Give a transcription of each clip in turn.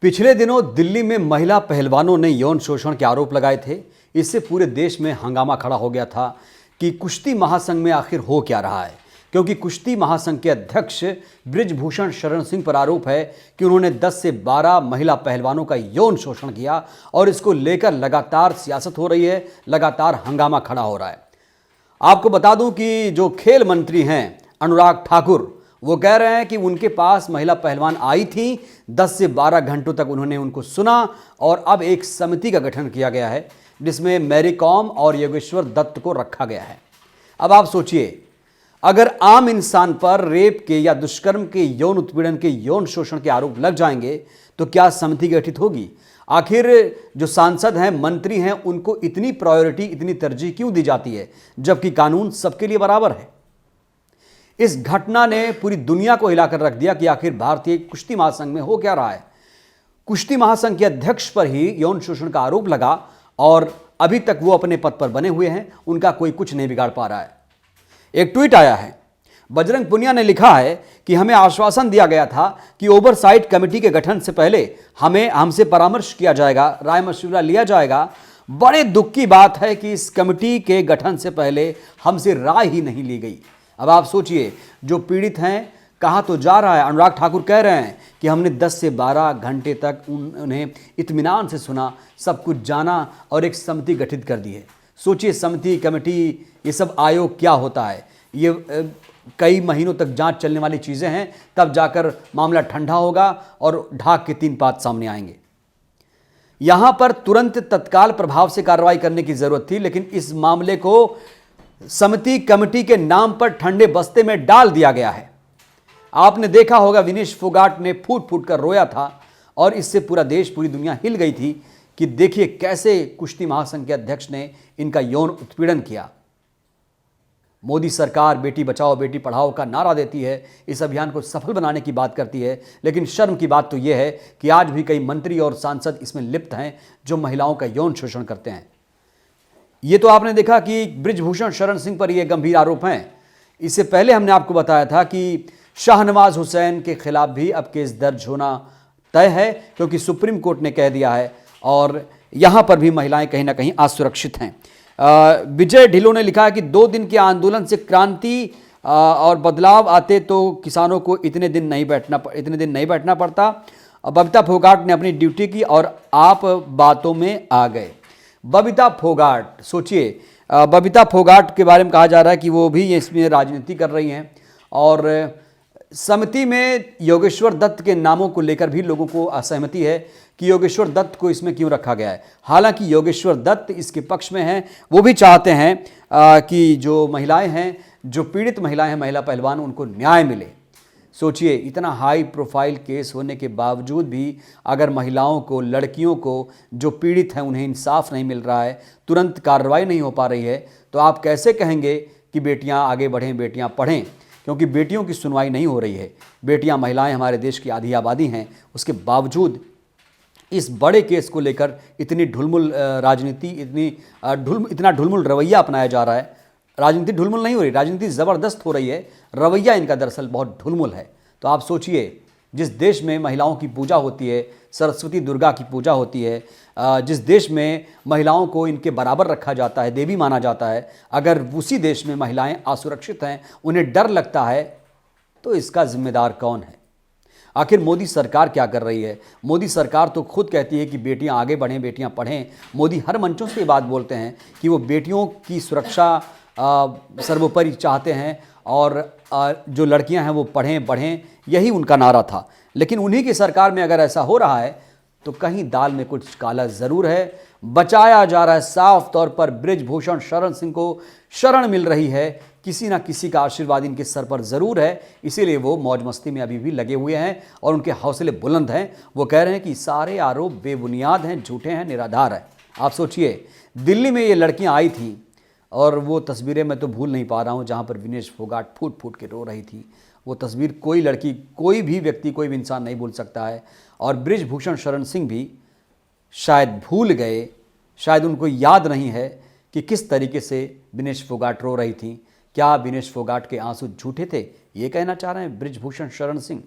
पिछले दिनों दिल्ली में महिला पहलवानों ने यौन शोषण के आरोप लगाए थे। इससे पूरे देश में हंगामा खड़ा हो गया था कि कुश्ती महासंघ में आखिर हो क्या रहा है, क्योंकि कुश्ती महासंघ के अध्यक्ष बृजभूषण शरण सिंह पर आरोप है कि उन्होंने 10 से 12 महिला पहलवानों का यौन शोषण किया और इसको लेकर लगातार सियासत हो रही है, लगातार हंगामा खड़ा हो रहा है। आपको बता दूं कि जो खेल मंत्री हैं अनुराग ठाकुर, वो कह रहे हैं कि उनके पास महिला पहलवान आई थी, 10 से 12 घंटों तक उन्होंने उनको सुना और अब एक समिति का गठन किया गया है जिसमें मैरी कॉम और योगेश्वर दत्त को रखा गया है। अब आप सोचिए, अगर आम इंसान पर रेप के या दुष्कर्म के, यौन उत्पीड़न के, यौन शोषण के आरोप लग जाएंगे तो क्या समिति गठित होगी? आखिर जो सांसद हैं, मंत्री हैं, उनको इतनी प्रायोरिटी, इतनी तरजीह क्यों दी जाती है जबकि कानून सबके लिए बराबर है? इस घटना ने पूरी दुनिया को हिलाकर रख दिया कि आखिर भारतीय कुश्ती महासंघ में हो क्या रहा है। कुश्ती महासंघ के अध्यक्ष पर ही यौन शोषण का आरोप लगा और अभी तक वो अपने पद पर बने हुए हैं, उनका कोई कुछ नहीं बिगाड़ पा रहा है। एक ट्वीट आया है, बजरंग पुनिया ने लिखा है कि हमें आश्वासन दिया गया था कि ओवरसाइट कमेटी के गठन से पहले हमसे परामर्श किया जाएगा, राय मशविरा लिया जाएगा। बड़े दुख की बात है कि इस कमेटी के गठन से पहले हमसे राय ही नहीं ली गई। अब आप सोचिए, जो पीड़ित हैं कहाँ तो जा रहा है। अनुराग ठाकुर कह रहे हैं कि हमने 10 से 12 घंटे तक उन्हें इत्मीनान से सुना, सब कुछ जाना और एक समिति गठित कर दी है। सोचिए, समिति, कमेटी, ये सब आयोग क्या होता है? ये कई महीनों तक जांच चलने वाली चीज़ें हैं, तब जाकर मामला ठंडा होगा और ढाक के 3 पात सामने आएंगे। यहाँ पर तुरंत तत्काल प्रभाव से कार्रवाई करने की जरूरत थी, लेकिन इस मामले को समिति, कमेटी के नाम पर ठंडे बस्ते में डाल दिया गया है। आपने देखा होगा, विनेश फोगाट ने फूट फूट कर रोया था और इससे पूरा देश, पूरी दुनिया हिल गई थी कि देखिए कैसे कुश्ती महासंघ के अध्यक्ष ने इनका यौन उत्पीड़न किया। मोदी सरकार बेटी बचाओ बेटी पढ़ाओ का नारा देती है, इस अभियान को सफल बनाने की बात करती है, लेकिन शर्म की बात तो यह है कि आज भी कई मंत्री और सांसद इसमें लिप्त हैं जो महिलाओं का यौन शोषण करते हैं। ये तो आपने देखा कि बृजभूषण शरण सिंह पर ये गंभीर आरोप हैं। इससे पहले हमने आपको बताया था कि शाहनवाज हुसैन के खिलाफ भी अब केस दर्ज होना तय है, क्योंकि सुप्रीम कोर्ट ने कह दिया है और यहाँ पर भी महिलाएं कहीं ना कहीं असुरक्षित हैं। विजय ढिल्लों ने लिखा है कि 2 दिन के आंदोलन से क्रांति और बदलाव आते तो किसानों को इतने दिन नहीं बैठना पड़ता। बबीता फोगाट ने अपनी ड्यूटी की और आप बातों में आ गए। बबीता फोगाट, सोचिए, बबीता फोगाट के बारे में कहा जा रहा है कि वो भी इसमें राजनीति कर रही हैं और समिति में योगेश्वर दत्त के नामों को लेकर भी लोगों को असहमति है कि योगेश्वर दत्त को इसमें क्यों रखा गया है। हालांकि योगेश्वर दत्त इसके पक्ष में हैं, वो भी चाहते हैं कि जो महिलाएं हैं, जो पीड़ित महिलाएं हैं, महिला पहलवान, उनको न्याय मिले। सोचिए, इतना हाई प्रोफाइल केस होने के बावजूद भी अगर महिलाओं को, लड़कियों को जो पीड़ित हैं, उन्हें इंसाफ नहीं मिल रहा है, तुरंत कार्रवाई नहीं हो पा रही है, तो आप कैसे कहेंगे कि बेटियां आगे बढ़ें, बेटियां पढ़ें? क्योंकि बेटियों की सुनवाई नहीं हो रही है। बेटियां, महिलाएं हमारे देश की आधी आबादी हैं, उसके बावजूद इस बड़े केस को लेकर इतनी ढुलमुल राजनीति, इतना ढुलमुल रवैया अपनाया जा रहा है। राजनीति ढुलमुल नहीं हो रही, राजनीति ज़बरदस्त हो रही है, रवैया इनका दरअसल बहुत ढुलमुल है। तो आप सोचिए, जिस देश में महिलाओं की पूजा होती है, सरस्वती दुर्गा की पूजा होती है, जिस देश में महिलाओं को इनके बराबर रखा जाता है, देवी माना जाता है, अगर उसी देश में महिलाएं असुरक्षित हैं, उन्हें डर लगता है, तो इसका जिम्मेदार कौन है? आखिर मोदी सरकार क्या कर रही है? मोदी सरकार तो खुद कहती है कि बेटियां आगे बढ़ें, बेटियां पढ़ें। मोदी हर मंचों से ये बात बोलते हैं कि वो बेटियों की सुरक्षा सर्वोपरि चाहते हैं और जो लड़कियां हैं वो पढ़ें, बढ़ें, यही उनका नारा था। लेकिन उन्हीं की सरकार में अगर ऐसा हो रहा है तो कहीं दाल में कुछ काला ज़रूर है। बचाया जा रहा है, साफ तौर पर बृजभूषण शरण सिंह को शरण मिल रही है, किसी ना किसी का आशीर्वाद इनके सर पर ज़रूर है, इसीलिए वो मौज मस्ती में अभी भी लगे हुए हैं और उनके हौसले बुलंद हैं। वो कह रहे हैं कि सारे आरोप बेबुनियाद हैं, झूठे हैं, निराधार हैं। आप सोचिए, दिल्ली में ये लड़कियां आई थीं और वो तस्वीरें मैं तो भूल नहीं पा रहा हूँ जहाँ पर विनेश फोगाट फूट फूट के रो रही थी। वो तस्वीर कोई लड़की, कोई भी व्यक्ति, कोई भी इंसान नहीं भूल सकता है। और बृजभूषण शरण सिंह भी शायद भूल गए, शायद उनको याद नहीं है कि किस तरीके से विनेश फोगाट रो रही थी। क्या विनेश फोगाट के आंसू झूठे थे, ये कहना चाह रहे हैं बृजभूषण शरण सिंह?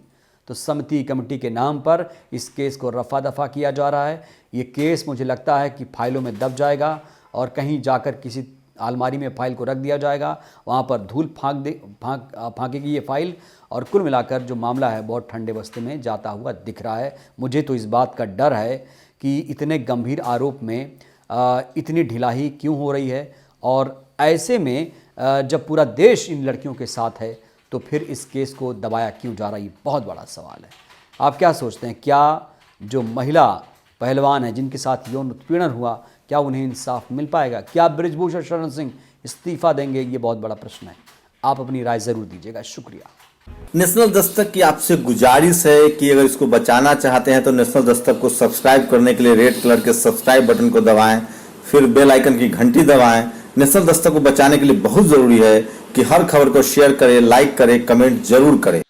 तो समिति कमेटी के नाम पर इस केस को रफा दफा किया जा रहा है। ये केस मुझे लगता है कि फाइलों में दब जाएगा और कहीं जाकर किसी अलमारी में फाइल को रख दिया जाएगा, वहाँ पर धूल फांकेगी ये फाइल, और कुल मिलाकर जो मामला है बहुत ठंडे बस्ते में जाता हुआ दिख रहा है। मुझे तो इस बात का डर है कि इतने गंभीर आरोप में इतनी ढिलाई क्यों हो रही है, और ऐसे में जब पूरा देश इन लड़कियों के साथ है तो फिर इस केस को दबाया क्यों जा रहा है, ये बहुत बड़ा सवाल है। आप क्या सोचते हैं, क्या जो महिला पहलवान हैं जिनके साथ यौन उत्पीड़न हुआ, क्या उन्हें इंसाफ मिल पाएगा? क्या बृजभूषण शरण सिंह इस्तीफा देंगे? ये बहुत बड़ा प्रश्न है। आप अपनी राय ज़रूर दीजिएगा। शुक्रिया। नेशनल दस्तक की आपसे गुजारिश है कि अगर इसको बचाना चाहते हैं तो नेशनल दस्तक को सब्सक्राइब करने के लिए रेड कलर के सब्सक्राइब बटन को दबाएं, फिर बेल आइकन की घंटी दबाएं। नेशनल दस्तक को बचाने के लिए बहुत ज़रूरी है कि हर खबर को शेयर करें, लाइक करें, कमेंट जरूर करें।